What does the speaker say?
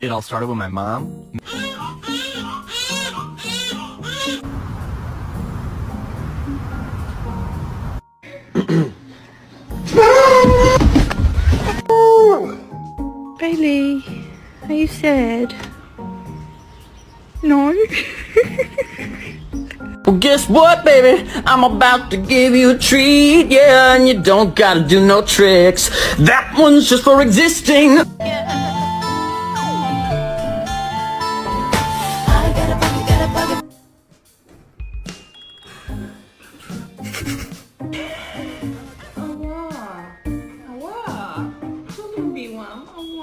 It all started with my mom. Bailey, are you sad? No? Well, guess what, baby? I'm about to give you a treat, yeah, and you don't gotta do no tricks. That one's just for existing.